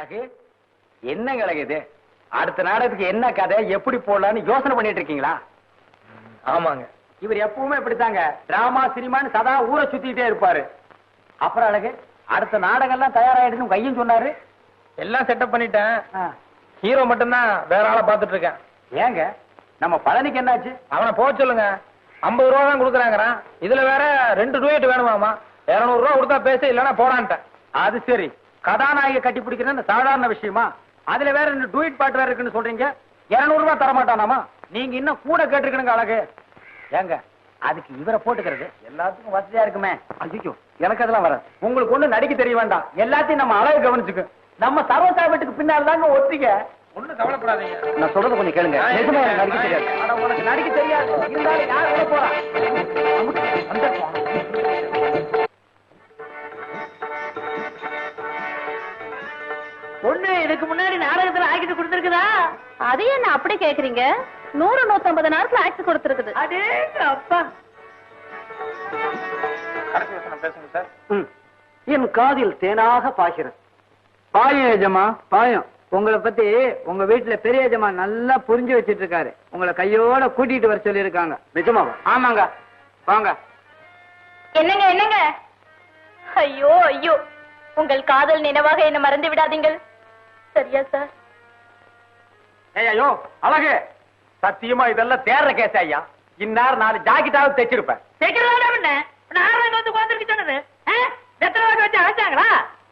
அழகு என்னங்க அழகு இது? அடுத்த நாடகத்துக்கு என்ன கதை எப்படி போடலான்னு யோசனை பண்ணிட்டு இருக்கீங்களா? ஆமாங்க. இவர் எப்பவுமே இப்படித்தாங்க, டிராமா சினிமான்னு சதா ஊரை சுத்திட்டே இருப்பாரு. அப்புறம் அழகு அடுத்த நாடகம் எல்லாம் தயாராயிடுன்னு கையும் சொன்னாரு. எல்லாம் செட்டப் பண்ணிட்டேன். ஹீரோ மட்டும்தான் வேற ஆளை பாத்துட்டு இருக்கேன். ஏங்க நம்ம பழனிக்கு என்னாச்சு? அவனை போக சொல்லுங்க. 50 ரூபா தான் கொடுக்குறாங்கிறான். இதுல வேற 2 டூயட் வேணுமாமா. 200 ரூபா கொடுத்தா பேச, இல்லன்னா போடான்ட்டேன். அது சரி, கதாநாயகி கட்டி பிடிக்கிறது சாதாரண விஷயமா? அதுல வேற 2 டூயட் பாட்டு வேற இருக்குன்னு சொல்றீங்க. 200 ரூபாய் தர மாட்டானாமா? நீங்க இன்னும் கூட கேட்டிருக்கணுங்க அழகு. ஏங்க அதுக்கு இவரை போட்டுக்கிறது எல்லாத்துக்கும் வசதியா இருக்குமே. ஐயோ எனக்கு அதெல்லாம் வர. உங்களுக்கு ஒண்ணு நடிக்க தெரிய வேண்டாம், எல்லாத்தையும் நம்ம அழகு கவனிச்சுக்கு. நம்ம சரோசா வீட்டுக்கு பின்னால் தாங்க ஒத்திக்க. ஒண்ணும் கவலைப்படாதீங்க, நான் சொல்றது கொஞ்சம் கேளுங்க. நிஜமா எனக்கு நடிக்க தெரியாது. ஆனா உனக்கு நடிக்க தெரியாது இருந்தாலும் யார் உள்ள போறா? பொண்ணு இதுக்கு முன்னாடி நாடகத்துல ஆக்கிட்டு கொடுத்திருக்குதா? அது என்ன அப்படி கேக்குறீங்க? 100-150 நேரத்துல ஆக்ட் கொடுத்திருக்குது. அடே அப்பா, கடைசி வசனம் பேசுங்க சார். என் காதில் தேனாக பாய்கிறது. பாயம் எஜமா பாயம். உங்களை பத்தி உங்க வீட்டுல பெரிய எஜமா நல்லா புரிஞ்சு வச்சிட்டு இருக்காரு. உங்களை கையோட கூட்டிட்டு வர சொல்லி இருக்காங்க. நிஜமாவா? ஆமாங்க, வாங்க. என்னங்க என்னங்க? ஐயோ ஐயோ, உங்கள் காதல் நினைவாக என்ன மறந்து விடாதீங்கள். சரியா சார்? ஐயோ அழகு, சத்தியமா இதெல்லாம் தேர்ற கேஸ் ஐயா. இந்நேரம் 4 ஜாக்கெட்டாவது தைச்சிருப்பேன். நாடகம் வந்து உட்காந்துருக்கு சொன்னது எத்தனை வாக்கு வச்சு அழைச்சாங்களா?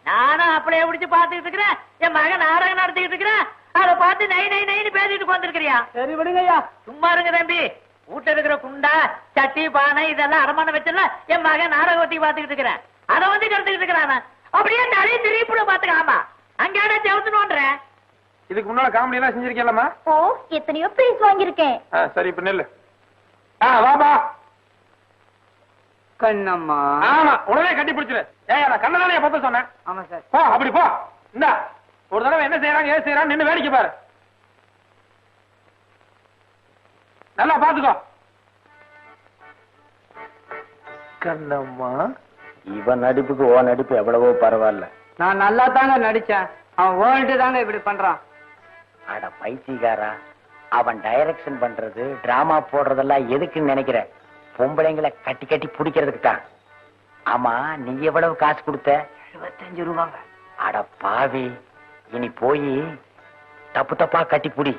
நானும் அப்படியே பிடிச்சு பாத்துக்கிட்டு இருக்கிறேன். என் மகன் நாடகம் நடத்திக்கிட்டு இருக்கிறேன். அதை பார்த்து நை நை நைன்னு பேசிட்டு உட்காந்துருக்கிறியா? சரி விடுங்க ஐயா. சும்மா இருங்க தம்பி. வீட்டுல இருக்கிற குண்டா சட்டி பானை இதெல்லாம் அரமான வச்சல என் மகன் நாடகம் ஒத்தி பாத்துக்கிட்டு இருக்கிறேன். அதை வந்து கருத்துக்கிட்டு இருக்கிறான். அப்படியே தலையை திருப்பிட பாத்துக்காமா அங்காட செவத்துனோன்றேன். இதுக்கு முன்னால காமெடி எல்லாம் செஞ்சிருக்கேன்லமா? ஓ, எத்தனையோ பிரைஸ் வாங்கியிருக்கேன். சரி, இப்ப நெல்லு. வாபா கண்ணம்மா. ஆமா, உடனே கட்டி பிடிச்சிரு. ஏன் நான் கண்ணதானே பத்த சொன்னேன்? ஆமா சார். போ, அப்படி போ. இந்தா ஒரு தடவை என்ன செய்யறாங்க ஏன் செய்யறான்னு நின்னு வேடிக்கை பாரு. நல்லா பாத்துக்கோ. கண்ணம்மா, இவன் நடிப்புக்கு ஓ நடிப்பு எவ்வளவோ பரவாயில்ல. நான் நல்லா தாங்க நடிச்சேன். அவன் ஓன்ட்டு தாங்க இப்படி பண்றான். அட பைத்தியக்காரா, அவன் டைரக்ஷன் பண்றது டிராமா போடுறதெல்லாம் எதுக்குன்னு நினைக்கிற? பொம்பளைங்களை கட்டி கட்டி பிடிக்கிறதுக்கு தான். ஆமா, நீ எவ்வளவு காசு கொடுத்த? 75 ரூபாங்க. அட பாவி, இனி போய் தப்பு தப்பா கட்டி புடி.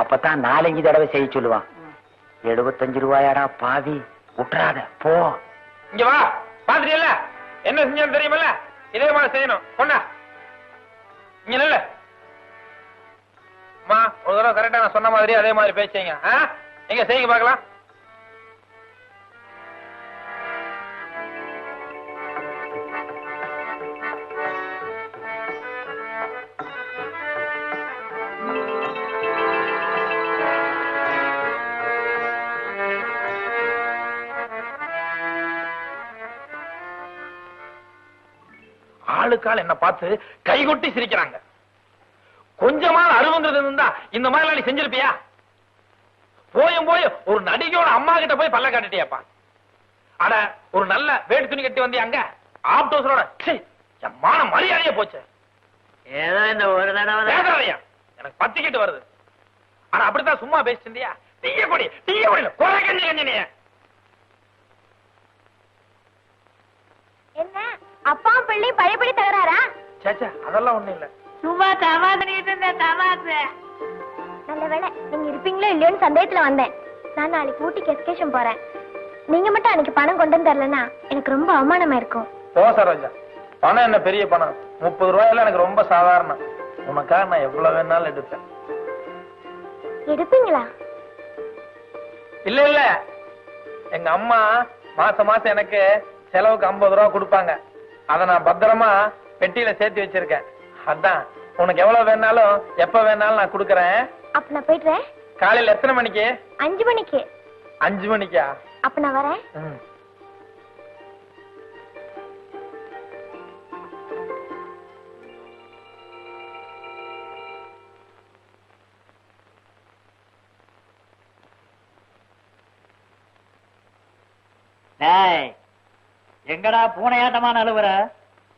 அப்பதான் 4-5 தடவை செய்ய சொல்லுவான். 75 ரூபாயாடா பாவி, விட்டுறாத போ. இங்க வா, பாத்துட்டியல்ல என்ன செஞ்சாலும் தெரியுமல்ல? இதே மாதிரி செய்யணும். பொண்ணா இங்க இல்ல அம்மா, ஒரு தடவை கரெக்டா நான் சொன்ன மாதிரி அதே மாதிரி பேசுங்க. எங்க செய்யுங்க பாக்கலாம். ஆளுக்கால் என்ன பார்த்து கைகொட்டி சிரிக்கிறாங்க. கொஞ்சமா அருவங்கிறது இருந்தா இந்த மாதிரி நீ செஞ்சிருப்பியா? போயும் போய் ஒரு நடிகையோட அம்மா கிட்ட போய் பல்ல காட்டிட்டியாப்பா. அட, ஒரு நல்ல வேட்டு துணி கட்டி வந்தியா அங்க ஆப்டோஸரோட? என் மான மரியாதையே போச்சு. ஏதோ இந்த ஒரு தடவை எனக்கு பத்திக்கிட்டு வருது. ஆனா அப்படித்தான் சும்மா பேசிட்டு இருந்தியா? டீய கொடி குறை கஞ்சி கஞ்சினிய. என்ன அப்பா பிள்ளை பழையபடி தகராறா? சேச்சா, அதெல்லாம் ஒண்ணும் இல்ல. சும்மா தமாசனிட்டு இருந்த தமாசு. நல்ல வேளை நீங்க இருப்பீங்களோ இல்லையோன்னு சந்தேகத்துல வந்தேன். நான் நாளைக்கு ஊட்டிக்கு எஸ்கேஷன் போறேன். நீங்க மட்டும் அன்னைக்கு பணம் கொண்டு வந்து தரலன்னா எனக்கு ரொம்ப அவமானமா இருக்கும். போ சரோஜா, பணம் என்ன பெரிய பணம்? 30 ரூபாயில எனக்கு ரொம்ப சாதாரணம். உனக்காக நான் எவ்வளவு வேணாலும் எடுப்பேன். எடுப்பீங்களா? இல்ல, எங்க அம்மா மாசம் மாசம் எனக்கு செலவுக்கு 50 ரூபா கொடுப்பாங்க. அத நான் பத்திரமா பெட்டியில சேர்த்து வச்சிருக்கேன். அதான் உனக்கு எவ்வளவு வேணாலும் எப்ப வேணாலும் நான் கொடுக்கறேன். அப்ப நான் போயிடுறேன். காலையில எத்தனை மணிக்கு? 5 மணிக்கு. 5 மணிக்கா? அப்ப நான் வரேன். எங்கடா பூனையாட்டமான அழுவுற?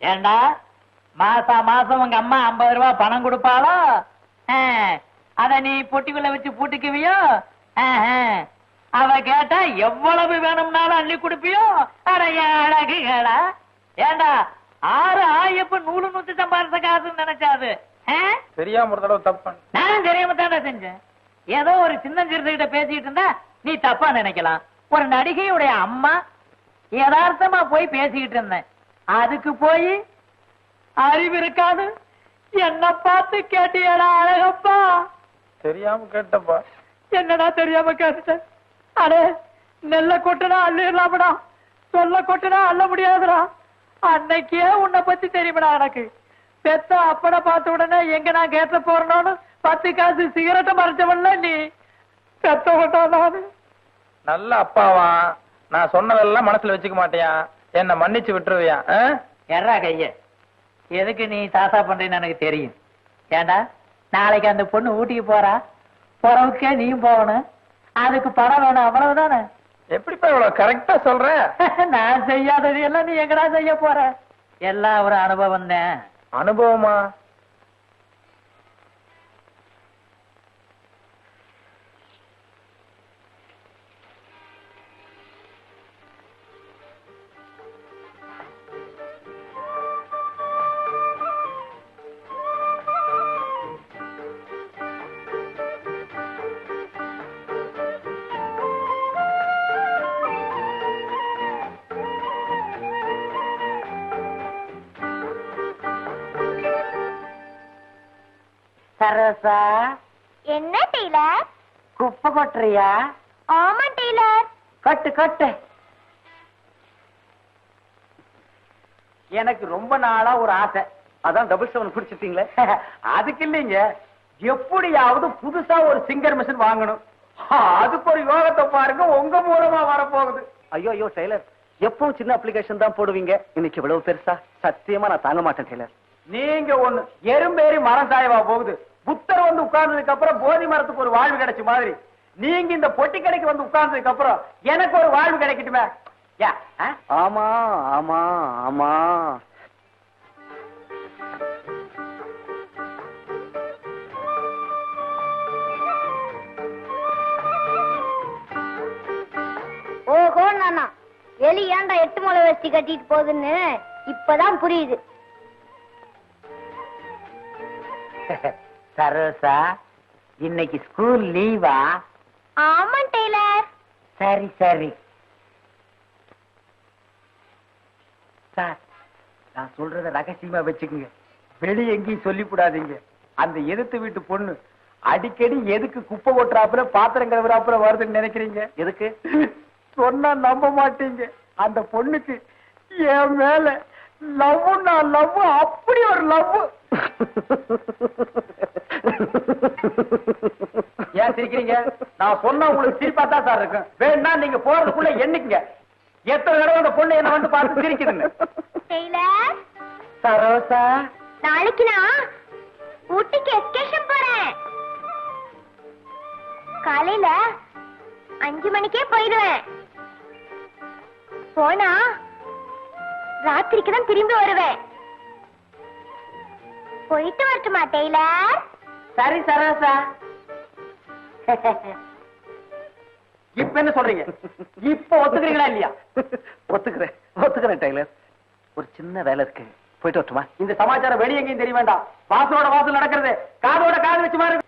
ஏண்டா மாசம் உங்க அம்மா 50 ரூபாய் பணம் கொடுப்பாளோ அத நீ பொட்டிக்குள்ள வச்சு பூட்டிக்குவியோ அவ கேட்டா எவ்வளவு வேணும்னாலும் அள்ளி கொடுப்பியோ அடைய அழகுகளா ஏண்டா 6 ஆயப்ப 100 சம்பாதிச்ச காசுன்னு நினைச்சாது தெரியாம ஒரு தடவை தப்பு பண்ண. நானும் தெரியாம தாண்டா செஞ்சேன். ஏதோ ஒரு சின்ன சிறுத்தைகிட்ட பேசிட்டு இருந்தா நீ தப்பா நினைக்கலாம். ஒரு நடிகையுடைய அம்மா யதார்த்தமா போய் பேசிக்கிட்டு இருந்தேன். அதுக்கு போய் அறிவு இருக்காது என்ன பார்த்து கேட்டியடா அழகப்பா. தெரியாம கேட்டப்பா. என்னடா தெரியாம கேட்டுட்டேன். அடே நெல்ல கொட்டுனா அள்ளிடலாமடா, சொல்ல கொட்டுனா அள்ள முடியாதுடா. அன்னைக்கே உன்னை பத்தி தெரியுமடா எனக்கு. பெத்த அப்பட பார்த்த உடனே எங்க நான் கேட்ட போறேன்னு 10 காசு சிகரெட்டை மறைச்சவன்ல நீ. பெத்த விட்டான் நல்ல அப்பாவா, நான் சொன்னதெல்லாம் மனசுல வச்சுக்க மாட்டியா, என்ன மன்னிச்சு விட்டுருவியா? எறா கைய எதுக்கு நீ தாசா பண்றேன்னு எனக்கு தெரியும். ஏண்டா நாளைக்கு அந்த பொண்ணு ஊட்டிக்கு போறா, புறவுக்கே நீயும் போகணும், அதுக்கு பணம் வேணும், அவ்வளவுதானே. எப்படிப்பா இவ்வளவு கரெக்டா சொல்ற? நான் செய்யாதது எல்லாம் நீ எங்கடா செய்ய போற? எல்லாம் ஒரு அனுபவம் தான். அனுபவமா? சரோசா, என்ன டெய்லர்? குப்பை கொட்டுறியா? ஆமா டெய்லர். கொட்டு கொட்டு. எனக்கு ரொம்ப நாளா ஒரு ஆசை, அதான் டபுள் 7 குடிச்சிட்டீங்களே. அதுக்கு இல்லைங்க, எப்படியாவது புதுசா ஒரு சிங்கர் மிஷின் வாங்கணும். அதுக்கு ஒரு யோகத்தை பாருங்க, உங்க மூலமா வரப்போகுது. ஐயோ டெய்லர், எப்பவும் சின்ன அப்ளிகேஷன் தான் போடுவீங்க, இன்னைக்கு இவ்வளவு பெருசா? சத்தியமா நான் தாங்க மாட்டேன் டெய்லர். நீங்க ஒண்ணு எறும்பேறி மரம் சாயவா போகுது. புத்தர் வந்து உட்கார்ந்ததுக்கு அப்புறம் போதி மரத்துக்கு ஒரு வாழ்வு கிடைச்ச மாதிரி நீங்க இந்த பொட்டி கடைக்கு வந்து உட்கார்ந்ததுக்கு அப்புறம் எனக்கு ஒரு வாழ்வு கிடைக்கட்டுமே. ஆமா ஆமா ஆமா. ஓஹோ நானா, எலி ஏன்டா 8 முளை வேஷ்டி கட்டிட்டு போகுதுன்னு இப்பதான் புரியுது. சரோசா, இன்னைக்கு ஸ்கூல் லீவா? ஆமா டெய்லர். சரி சரி. சார், நான் சொல்றத ரகசியமா வச்சுக்கோங்க, வெளிய எங்கேயும் சொல்லிவிடாதீங்க. அந்த எதிர்த்து வீட்டு பொண்ணு அடிக்கடி எதுக்கு குப்பை கொட்டுறாப்புல பாத்திரம் கழுவுறாப்புல வருதுன்னு நினைக்கிறீங்க? எதுக்கு சொன்னா நம்ப மாட்டீங்க. அந்த பொண்ணுக்கு என் மேல லவ்னா லவ், அப்படி ஒரு லவ். ஏன் சிரிக்கிறீங்க? நான் சொன்னா உங்களுக்கு சிரிப்பா தான் சார் இருக்கும். வேணா நீங்க போறதுக்குள்ள எண்ணிக்கங்க எத்தனை தடவை அந்த பொண்ணு என்ன வந்து பார்த்து சிரிக்குதுன்னு. டெய்லர், சரோசா, நாளைக்கு நான் ஊட்டிக்கு எஸ்கேஷன் போறேன். காலையில 5 மணிக்கே போயிடுவேன். போனா ராத்திரிக்கு தான் திரும்பி வருவேன். போயிட்டு வரட்டுமா டெய்லர்? சரி சரோசா. இப்ப என்ன சொல்றீங்க? இப்ப ஒத்துக்கிறீங்களா இல்லையா? ஒத்துக்கிறேன் டெய்லர். ஒரு சின்ன வேலை இருக்கு, போயிட்டு வரட்டுமா? இந்த சமாச்சாரம் வெளியே எங்கேயும் தெரிய வேண்டாம். வாசலோட வாசல் நடக்கிறது காதோட காது வச்சு மாதிரி